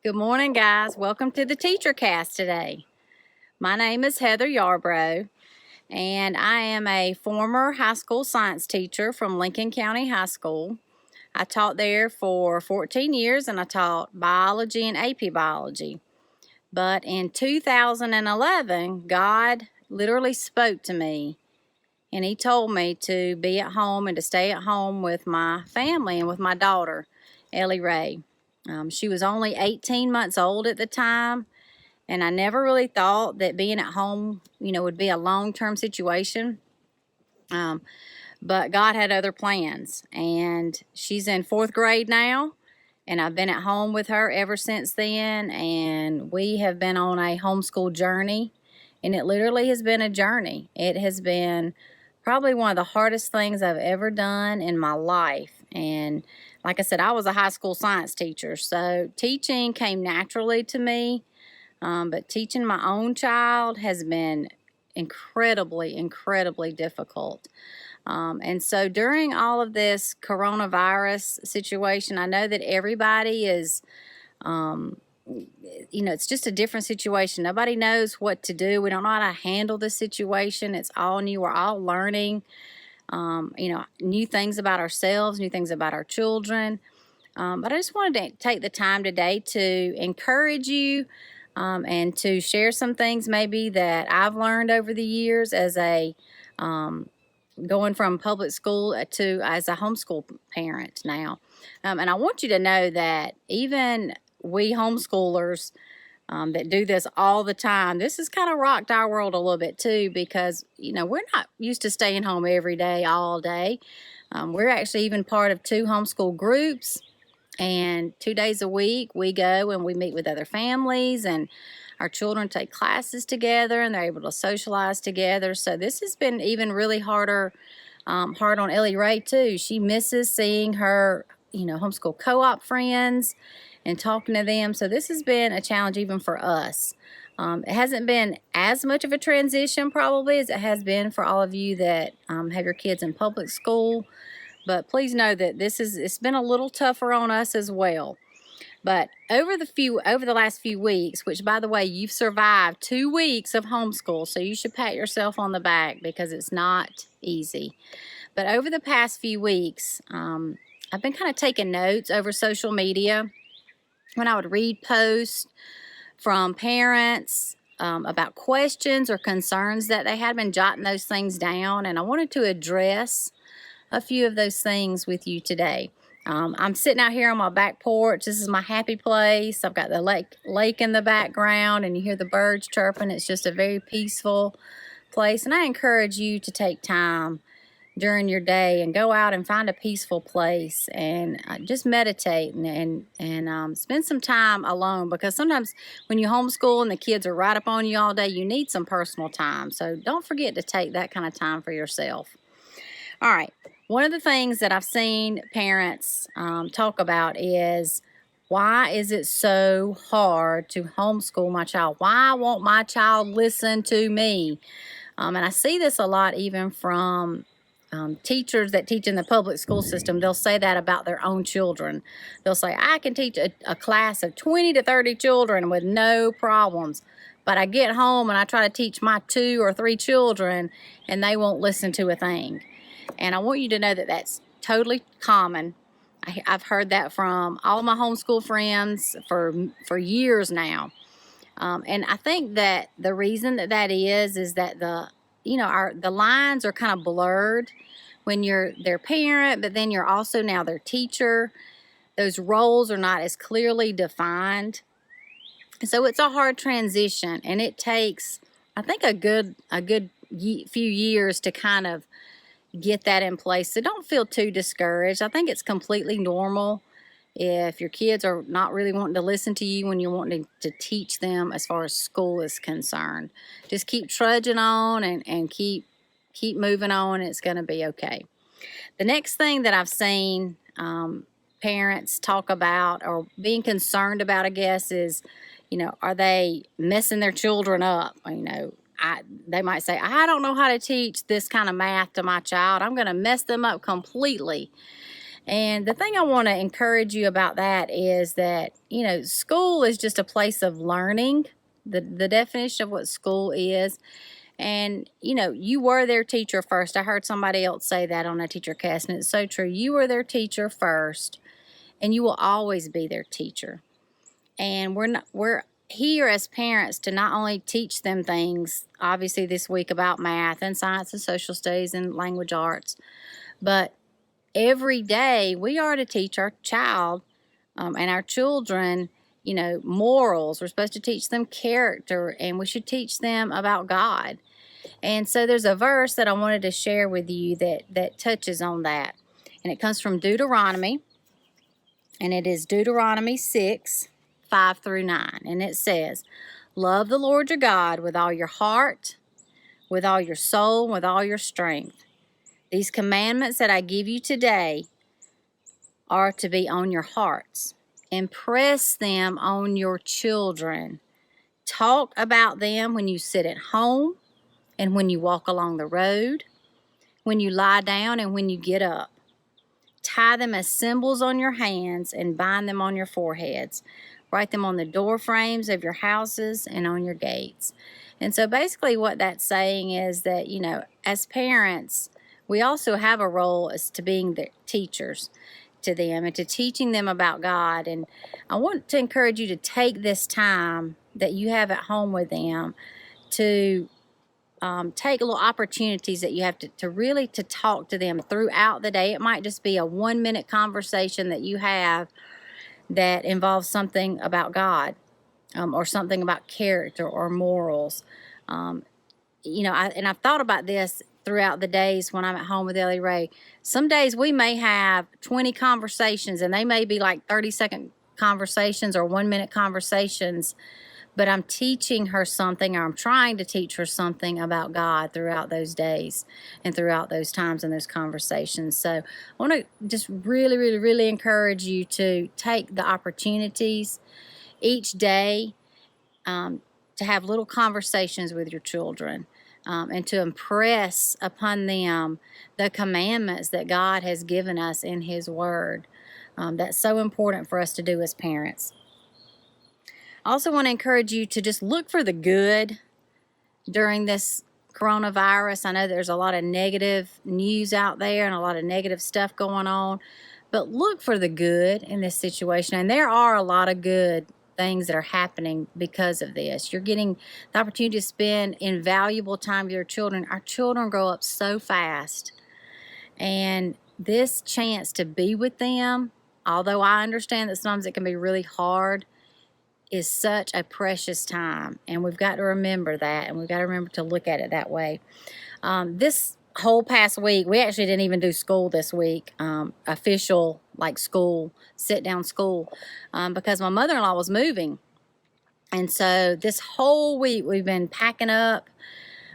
Good morning, guys. Welcome to the Teacher Cast today. My name is Heather Yarbrough, and I am a former high school science teacher from Lincoln County High School. I taught there for 14 years, and I taught biology and AP biology. But in 2011, God literally spoke to me, and He told me to be at home and to stay at home with my family and with my daughter, Ellie Ray. She was only 18 months old at the time, and I never really thought that being at home, would be a long-term situation. But God had other plans, and she's in 4th grade now, and I've been at home with her ever since then, and we have been on a homeschool journey, and it literally has been a journey. It has been probably one of the hardest things I've ever done in my life. And like I said, I was a high school science teacher, so teaching came naturally to me. But teaching my own child has been incredibly difficult. And so during all of this coronavirus situation, I know that everybody is, it's just a different situation. Nobody knows what to do. We don't know how to handle the situation. It's all new. We're all learning, new things about ourselves, new things about our children. But I just wanted to take the time today to encourage you and to share some things maybe that I've learned over the years as a going from public school to as a homeschool parent now. And I want you to know that even we homeschoolers that do this all the time, this has kind of rocked our world a little bit too, because, we're not used to staying home every day, all day. We're actually even part of 2 homeschool groups, and 2 days a week we go and we meet with other families, and our children take classes together, and they're able to socialize together. So this has been even really hard on Ellie Ray too. She misses seeing her, homeschool co-op friends and talking to them. So this has been a challenge even for us. It hasn't been as much of a transition probably as it has been for all of you that have your kids in public school. But please know that it's been a little tougher on us as well. But over the last few weeks, which by the way, you've survived 2 weeks of homeschool, so you should pat yourself on the back because it's not easy. But over the past few weeks, I've been kind of taking notes over social media when I would read posts from parents about questions or concerns that they had. Been jotting those things down, and I wanted to address a few of those things with you today. I'm sitting out here on my back porch. This is my happy place. I've got the lake in the background, and you hear the birds chirping. It's just a very peaceful place, and I encourage you to take time during your day and go out and find a peaceful place and just meditate and spend some time alone, because sometimes when you homeschool and the kids are right up on you all day, you need some personal time. So don't forget to take that kind of time for yourself. All right. One of the things that I've seen parents talk about is, why is it so hard to homeschool my child? Why won't my child listen to me? And I see this a lot even from teachers that teach in the public school system. They'll say that about their own children. They'll say, I can teach a class of 20 to 30 children with no problems. But I get home and I try to teach my 2 or 3 children, and they won't listen to a thing. And I want you to know that that's totally common. I've heard that from all my homeschool friends for years now. And I think that the reason that is that the lines are kind of blurred when you're their parent, but then you're also now their teacher. Those roles are not as clearly defined. So it's a hard transition, and it takes, I think, a good few years to kind of get that in place. So don't feel too discouraged. I think it's completely normal if your kids are not really wanting to listen to you when you're wanting to teach them as far as school is concerned. Just keep trudging on and keep moving on. It's going to be okay. The next thing that I've seen parents talk about or being concerned about, I guess, is, are they messing their children up? They might say, I don't know how to teach this kind of math to my child. I'm going to mess them up completely. And the thing I want to encourage you about that is that, school is just a place of learning, the definition of what school is. And, you were their teacher first. I heard somebody else say that on a teacher cast, and it's so true. You were their teacher first, and you will always be their teacher. And we're here as parents to not only teach them things, obviously this week about math and science and social studies and language arts, but every day we are to teach our child and our children, morals. We're supposed to teach them character, and we should teach them about God. And so there's a verse that I wanted to share with you that touches on that. And it comes from Deuteronomy, and it is Deuteronomy 6:5-9. And it says, "Love the Lord your God with all your heart, with all your soul, with all your strength. These commandments that I give you today are to be on your hearts. Impress them on your children. Talk about them when you sit at home and when you walk along the road, when you lie down and when you get up. Tie them as symbols on your hands and bind them on your foreheads. Write them on the door frames of your houses and on your gates." And so basically what that's saying is that, as parents, we also have a role as to being the teachers to them and to teaching them about God. And I want to encourage you to take this time that you have at home with them to take little opportunities that you have to really to talk to them throughout the day. It might just be a 1-minute conversation that you have that involves something about God or something about character or morals. I've thought about this throughout the days when I'm at home with Ellie Ray. Some days we may have 20 conversations, and they may be like 30-second conversations or 1-minute conversations, but I'm teaching her something, or I'm trying to teach her something about God throughout those days and throughout those times and those conversations. So I want to just really, really, really encourage you to take the opportunities each day to have little conversations with your children and to impress upon them the commandments that God has given us in His Word. That's so important for us to do as parents. I also want to encourage you to just look for the good during this coronavirus. I know there's a lot of negative news out there and a lot of negative stuff going on, but look for the good in this situation. And there are a lot of good things that are happening because of this. You're getting the opportunity to spend invaluable time with your children. Our children grow up so fast, and this chance to be with them, although I understand that sometimes it can be really hard, is such a precious time, and we've got to remember that, and we've got to remember to look at it that way. This whole past week, we actually didn't even do school this week, official like school, sit-down school, because my mother-in-law was moving. And so this whole week we've been packing up,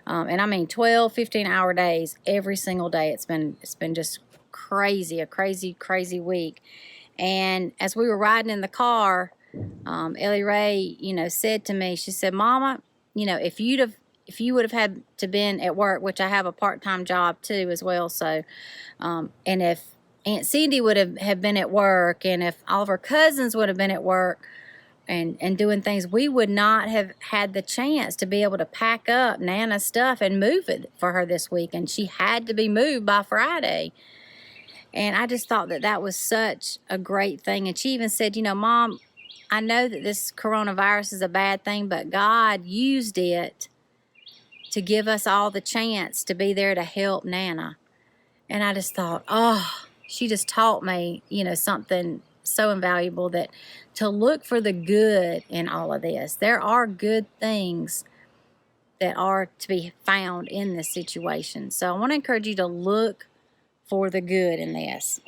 and I mean 12, 15-hour days every single day. It's been just crazy, a crazy week. And as we were riding in the car, Ellie Ray, said to me, she said, "Mama, if you would have had to been at work," which I have a part-time job too as well. So, and if Aunt Cindy would have been at work, and if all of her cousins would have been at work and doing things, we would not have had the chance to be able to pack up Nana's stuff and move it for her this week. And she had to be moved by Friday. And I just thought that was such a great thing. And she even said, "Mom, I know that this coronavirus is a bad thing, but God used it to give us all the chance to be there to help Nana." And I just thought, she just taught me, something so invaluable, that to look for the good in all of this. There are good things that are to be found in this situation. So I want to encourage you to look for the good in this.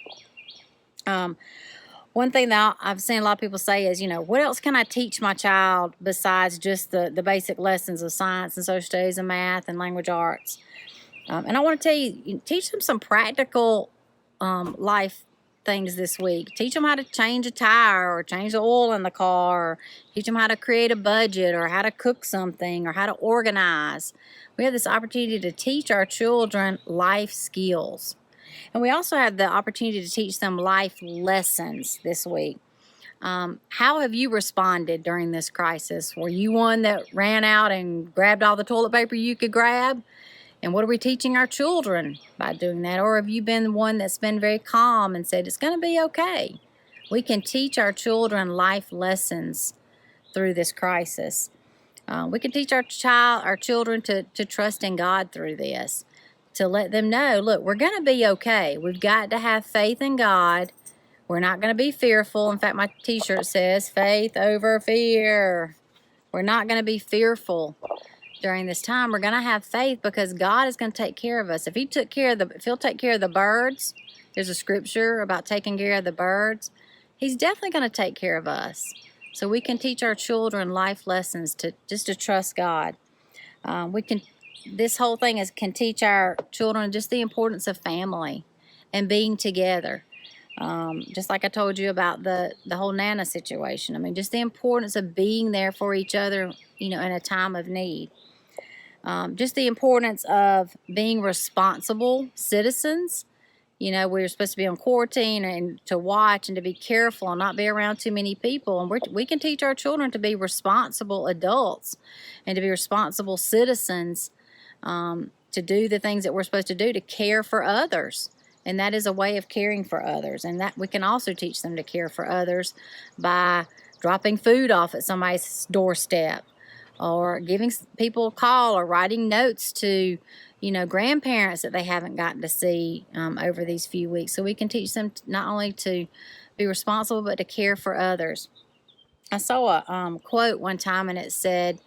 One thing that I've seen a lot of people say is, what else can I teach my child besides just the basic lessons of science and social studies and math and language arts? And I want to tell you, teach them some practical life things this week. Teach them how to change a tire or change the oil in the car. Or teach them how to create a budget or how to cook something or how to organize. We have this opportunity to teach our children life skills. And we also have the opportunity to teach them life lessons this week. How have you responded during this crisis? Were you one that ran out and grabbed all the toilet paper you could grab? And what are we teaching our children by doing that? Or have you been one that's been very calm and said, it's going to be okay? We can teach our children life lessons through this crisis. We can teach our children to trust in God through this, to let them know, look, we're going to be okay. We've got to have faith in God. We're not going to be fearful. In fact, my t-shirt says, faith over fear. We're not going to be fearful during this time. We're going to have faith because God is going to take care of us. If He'll take care of the birds, there's a scripture about taking care of the birds. He's definitely going to take care of us. So we can teach our children life lessons to trust God. This whole thing can teach our children just the importance of family and being together. Just like I told you about the whole Nana situation. I mean, just the importance of being there for each other, in a time of need. Just the importance of being responsible citizens. We're supposed to be on quarantine and to watch and to be careful and not be around too many people. And we can teach our children to be responsible adults and to be responsible citizens, to do the things that we're supposed to do, to care for others. And that is a way of caring for others. And that we can also teach them to care for others by dropping food off at somebody's doorstep, or giving people a call, or writing notes to, grandparents that they haven't gotten to see over these few weeks. So we can teach them not only to be responsible, but to care for others. I saw a quote one time, and it said,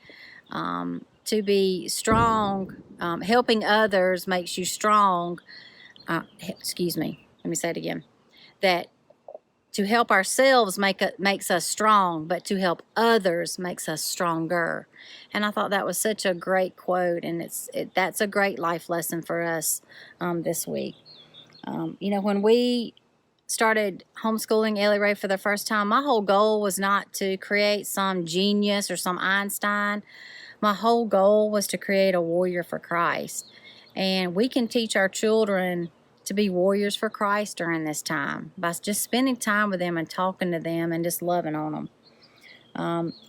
to be strong, helping others makes you strong. Excuse me, let me say it again. That to help ourselves makes us strong, but to help others makes us stronger. And I thought that was such a great quote, and that's a great life lesson for us this week. When we started homeschooling Ellie Ray for the first time, my whole goal was not to create some genius or some Einstein. My whole goal was to create a warrior for Christ. And we can teach our children to be warriors for Christ during this time by just spending time with them and talking to them and just loving on them.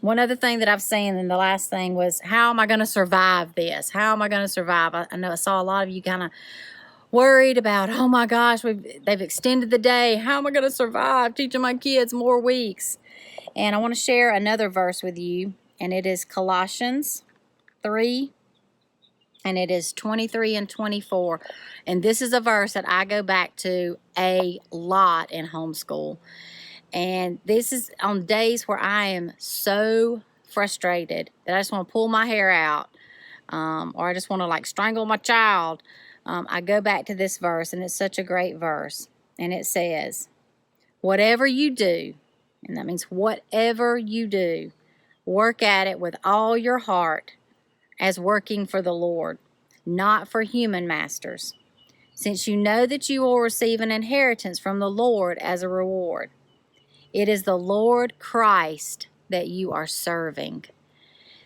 One other thing that I've seen, and the last thing, was, how am I going to survive this? How am I going to survive? I know I saw a lot of you kind of worried about, oh my gosh, they've extended the day. How am I going to survive teaching my kids more weeks? And I want to share another verse with you, and it is Colossians 3. And it is 23 and 24. And this is a verse that I go back to a lot in homeschool. And this is on days where I am so frustrated that I just want to pull my hair out, or I just want to strangle my child. I go back to this verse, and it's such a great verse. And it says, whatever you do, and that means whatever you do, work at it with all your heart, as working for the Lord, not for human masters, since you know that you will receive an inheritance from the Lord as a reward. It is the Lord Christ that you are serving.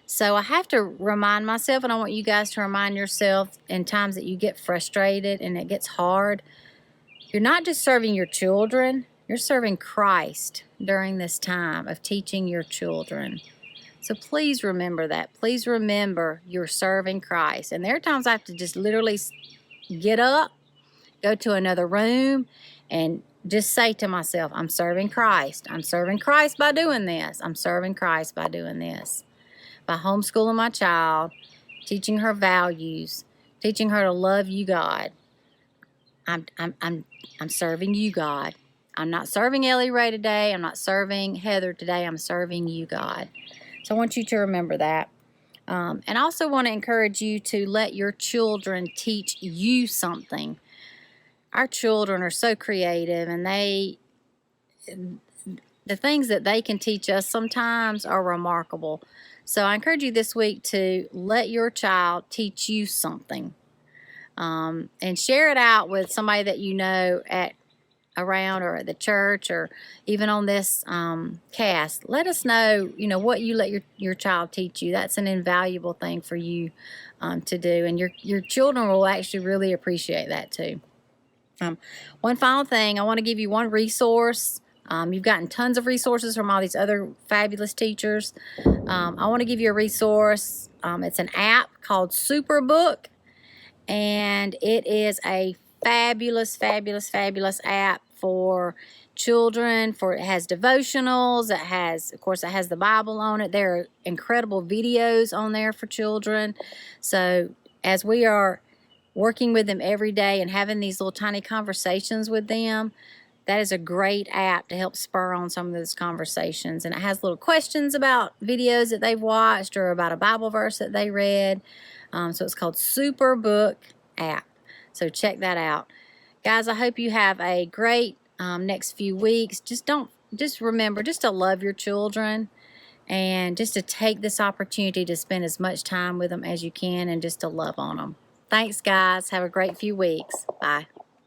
So I have to remind myself, and I want you guys to remind yourself in times that you get frustrated and it gets hard, you're not just serving your children, you're serving Christ during this time of teaching your children. So please remember that. Please remember you're serving Christ. And there are times I have to just literally get up, go to another room, and just say to myself, I'm serving Christ. I'm serving Christ by doing this. I'm serving Christ by doing this. By homeschooling my child, teaching her values, teaching her to love you, God. I'm serving you, God. I'm not serving Ellie Ray today. I'm not serving Heather today. I'm serving you, God. So I want you to remember that. And I also want to encourage you to let your children teach you something. Our children are so creative, and the things that they can teach us sometimes are remarkable. So I encourage you this week to let your child teach you something, and share it out with somebody that you know around, or at the church, or even on this cast. Let us know, what you let your child teach you. That's an invaluable thing for you to do, and your children will actually really appreciate that too. One final thing, I want to give you one resource. You've gotten tons of resources from all these other fabulous teachers. I want to give you a resource. It's an app called Superbook, and it is a fabulous, fabulous, fabulous app for children. It has devotionals. It has, of course, it has the Bible on it. There are incredible videos on there for children. So as we are working with them every day and having these little tiny conversations with them, that is a great app to help spur on some of those conversations. And it has little questions about videos that they've watched or about a Bible verse that they read. So it's called Superbook app. So check that out. Guys, I hope you have a great next few weeks. Just remember just to love your children and just to take this opportunity to spend as much time with them as you can and just to love on them. Thanks, guys. Have a great few weeks. Bye.